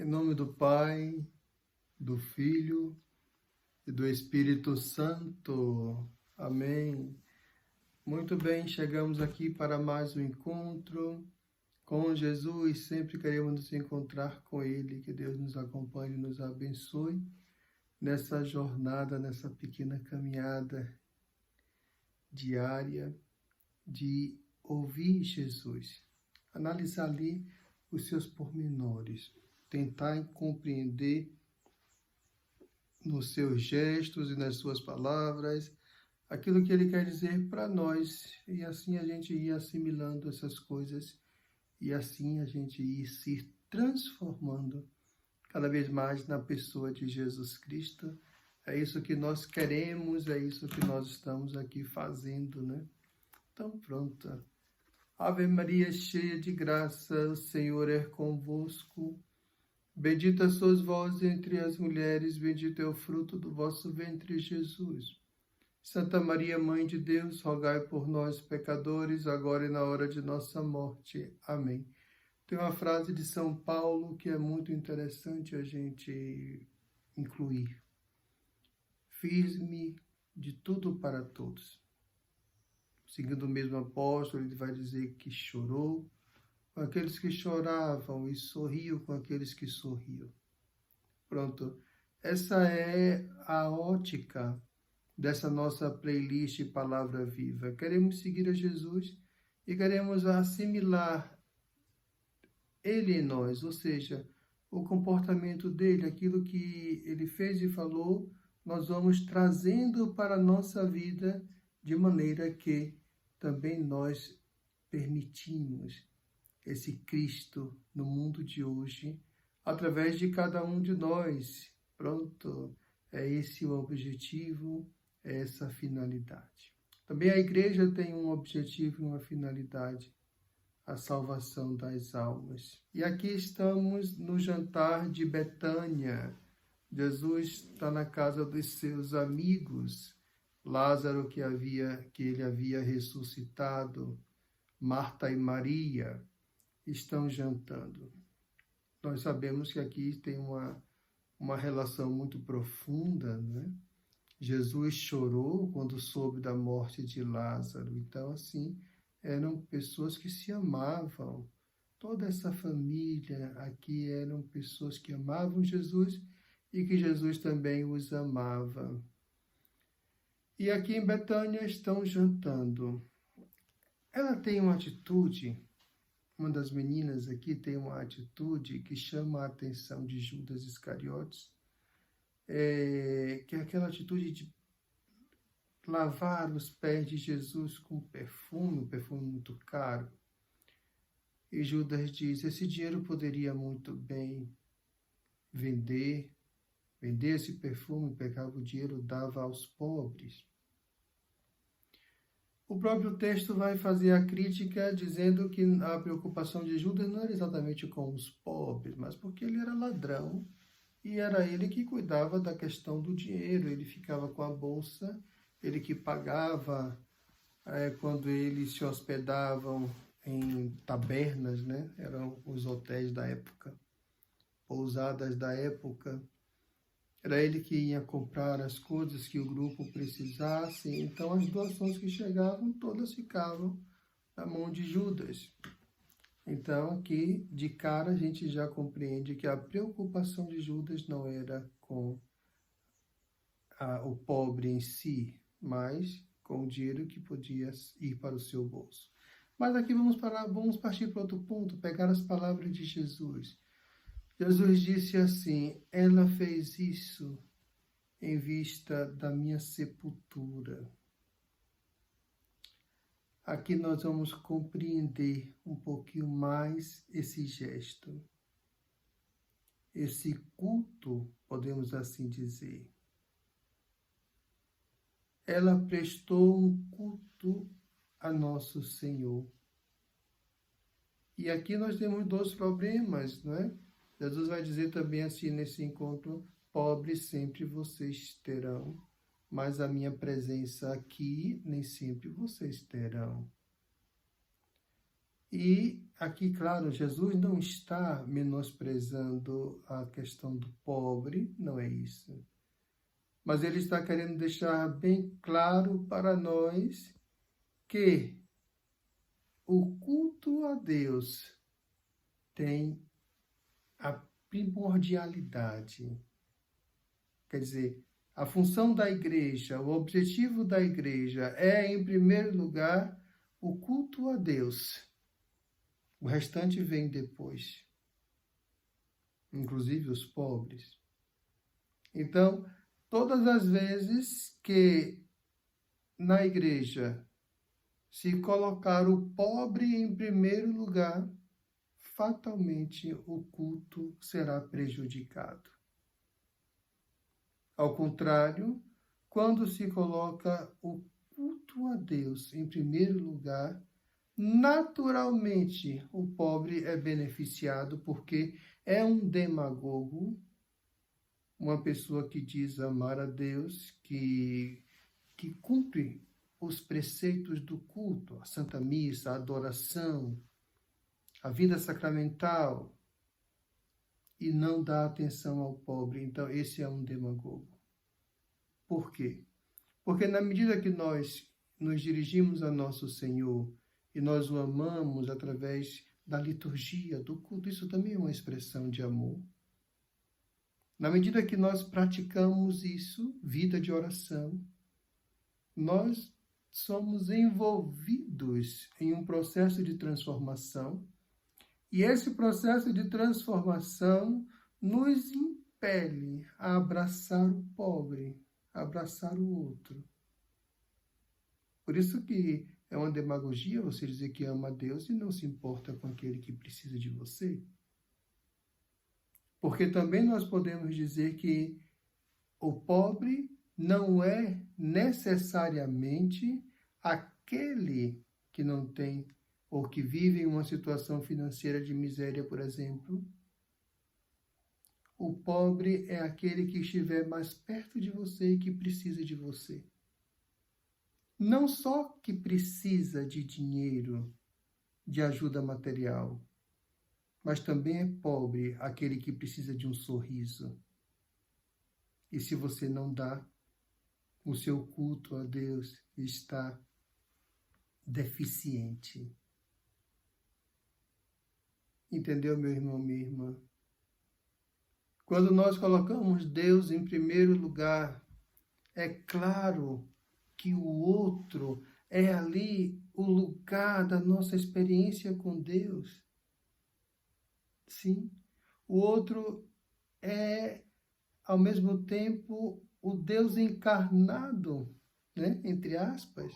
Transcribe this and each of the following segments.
Em nome do Pai, do Filho e do Espírito Santo. Amém. Muito bem, chegamos aqui para mais um encontro com Jesus. Sempre queremos nos encontrar com Ele. Que Deus nos acompanhe e nos abençoe nessa jornada, nessa pequena caminhada diária de ouvir Jesus. Analisar ali os seus pormenores. Tentar compreender nos seus gestos e nas suas palavras aquilo que Ele quer dizer para nós, e assim a gente ir assimilando essas coisas e assim a gente ir se transformando cada vez mais na pessoa de Jesus Cristo. É isso que nós queremos, é isso que nós estamos aqui fazendo, né? Então, pronto. Ave Maria, cheia de graça, o Senhor é convosco. Bendita sois vós entre as mulheres, bendito é o fruto do vosso ventre, Jesus. Santa Maria, Mãe de Deus, rogai por nós, pecadores, agora e na hora de nossa morte. Amém. Tem uma frase de São Paulo que é muito interessante a gente incluir. Fiz-me de tudo para todos. Seguindo o mesmo apóstolo, ele vai dizer que chorou com aqueles que choravam e sorriu com aqueles que sorriam. Pronto, essa é a ótica dessa nossa playlist Palavra Viva. Queremos seguir a Jesus e queremos assimilar Ele em nós, ou seja, o comportamento dele, aquilo que ele fez e falou, nós vamos trazendo para a nossa vida de maneira que também nós permitimos esse Cristo no mundo de hoje, através de cada um de nós. Pronto, é esse o objetivo, é essa a finalidade. Também a igreja tem um objetivo e uma finalidade, a salvação das almas. E aqui estamos no jantar de Betânia. Jesus está na casa dos seus amigos, Lázaro que ele havia ressuscitado, Marta e Maria estão jantando. Nós sabemos que aqui tem uma relação muito profunda, né? Jesus chorou quando soube da morte de Lázaro. Então, assim, eram pessoas que se amavam. Toda essa família aqui eram pessoas que amavam Jesus e que Jesus também os amava. E aqui em Betânia estão jantando. Ela tem uma atitude. Uma das meninas aqui tem uma atitude que chama a atenção de Judas Iscariotes, que é aquela atitude de lavar os pés de Jesus com perfume, um perfume muito caro. E Judas diz, esse dinheiro poderia muito bem vender esse perfume, pegava o dinheiro, dava aos pobres. O próprio texto vai fazer a crítica dizendo que a preocupação de Judas não era exatamente com os pobres, mas porque ele era ladrão e era ele que cuidava da questão do dinheiro, ele ficava com a bolsa, ele que pagava quando eles se hospedavam em tabernas, né? Eram os hotéis da época, pousadas da época. Era ele que ia comprar as coisas que o grupo precisasse, então as doações que chegavam, todas ficavam na mão de Judas. Então aqui, de cara, a gente já compreende que a preocupação de Judas não era com o pobre em si, mas com o dinheiro que podia ir para o seu bolso. Mas aqui vamos partir para outro ponto, pegar as palavras de Jesus. Jesus disse assim, ela fez isso em vista da minha sepultura. Aqui nós vamos compreender um pouquinho mais esse gesto, esse culto, podemos assim dizer. Ela prestou um culto a nosso Senhor. E aqui nós temos dois problemas, não é? Jesus vai dizer também assim nesse encontro, pobres sempre vocês terão, mas a minha presença aqui nem sempre vocês terão. E aqui, claro, Jesus não está menosprezando a questão do pobre, não é isso. Mas ele está querendo deixar bem claro para nós que o culto a Deus tem a primordialidade. Quer dizer, a função da igreja, o objetivo da igreja é, em primeiro lugar, o culto a Deus. O restante vem depois, inclusive os pobres. Então, todas as vezes que na igreja se colocar o pobre em primeiro lugar, fatalmente o culto será prejudicado. Ao contrário, quando se coloca o culto a Deus em primeiro lugar, naturalmente o pobre é beneficiado, porque é um demagogo, uma pessoa que diz amar a Deus, que cumpre os preceitos do culto, a Santa Missa, a adoração, a vida sacramental, e não dá atenção ao pobre. Então, esse é um demagogo. Por quê? Porque na medida que nós nos dirigimos a nosso Senhor e nós o amamos através da liturgia, do culto, isso também é uma expressão de amor. Na medida que nós praticamos isso, vida de oração, nós somos envolvidos em um processo de transformação, e esse processo de transformação nos impele a abraçar o pobre, a abraçar o outro. Por isso que é uma demagogia você dizer que ama a Deus e não se importa com aquele que precisa de você. Porque também nós podemos dizer que o pobre não é necessariamente aquele que não tem ou que vive em uma situação financeira de miséria, por exemplo. O pobre é aquele que estiver mais perto de você e que precisa de você. Não só que precisa de dinheiro, de ajuda material, mas também é pobre aquele que precisa de um sorriso. E se você não dá, o seu culto a Deus está deficiente. Entendeu, meu irmão, minha irmã? Quando nós colocamos Deus em primeiro lugar, é claro que o outro é ali o lugar da nossa experiência com Deus. Sim, o outro é, ao mesmo tempo, o Deus encarnado, né? Entre aspas,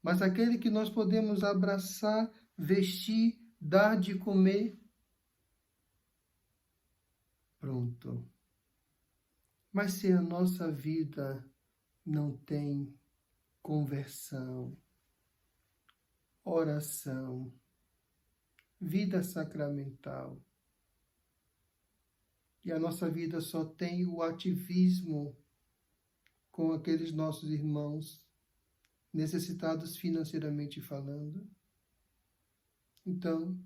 mas aquele que nós podemos abraçar, vestir, dar de comer. Pronto. Mas se a nossa vida não tem conversão, oração, vida sacramental, e a nossa vida só tem o ativismo com aqueles nossos irmãos necessitados financeiramente falando, então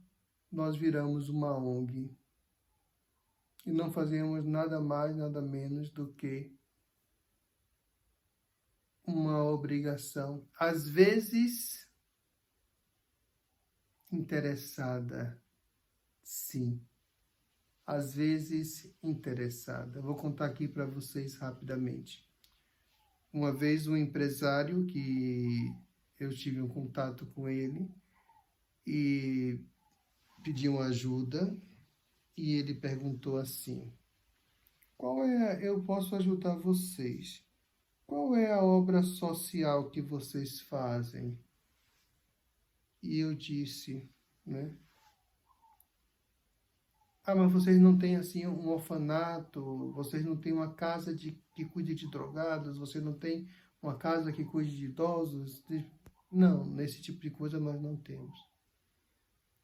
nós viramos uma ONG e não fazemos nada mais, nada menos do que uma obrigação, às vezes interessada, sim, às vezes interessada. Vou contar aqui para vocês rapidamente. Uma vez um empresário que eu tive um contato com ele e pedi uma ajuda, e ele perguntou assim: eu posso ajudar vocês? Qual é a obra social que vocês fazem? E eu disse, né? Mas vocês não têm assim um orfanato, vocês não têm uma casa que cuide de drogados, vocês não têm uma casa que cuide de idosos? Não, nesse tipo de coisa nós não temos.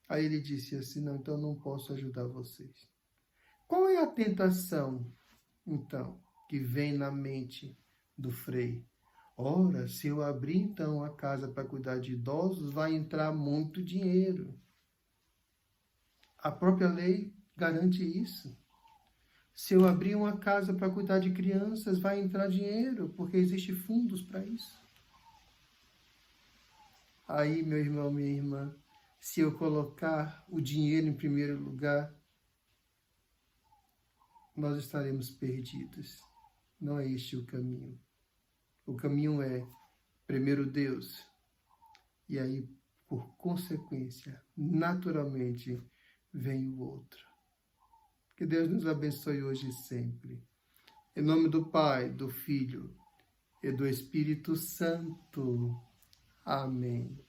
Aí ele disse assim: não, então não posso ajudar vocês. Qual é a tentação, então, que vem na mente do Frei? Ora, se eu abrir então a casa para cuidar de idosos, vai entrar muito dinheiro. A própria lei garante isso. Se eu abrir uma casa para cuidar de crianças, vai entrar dinheiro, porque existem fundos para isso. Aí, meu irmão, minha irmã, se eu colocar o dinheiro em primeiro lugar, nós estaremos perdidos. Não é este o caminho. O caminho é primeiro Deus, e aí, por consequência, naturalmente, vem o outro. Que Deus nos abençoe hoje e sempre. Em nome do Pai, do Filho e do Espírito Santo. Amém.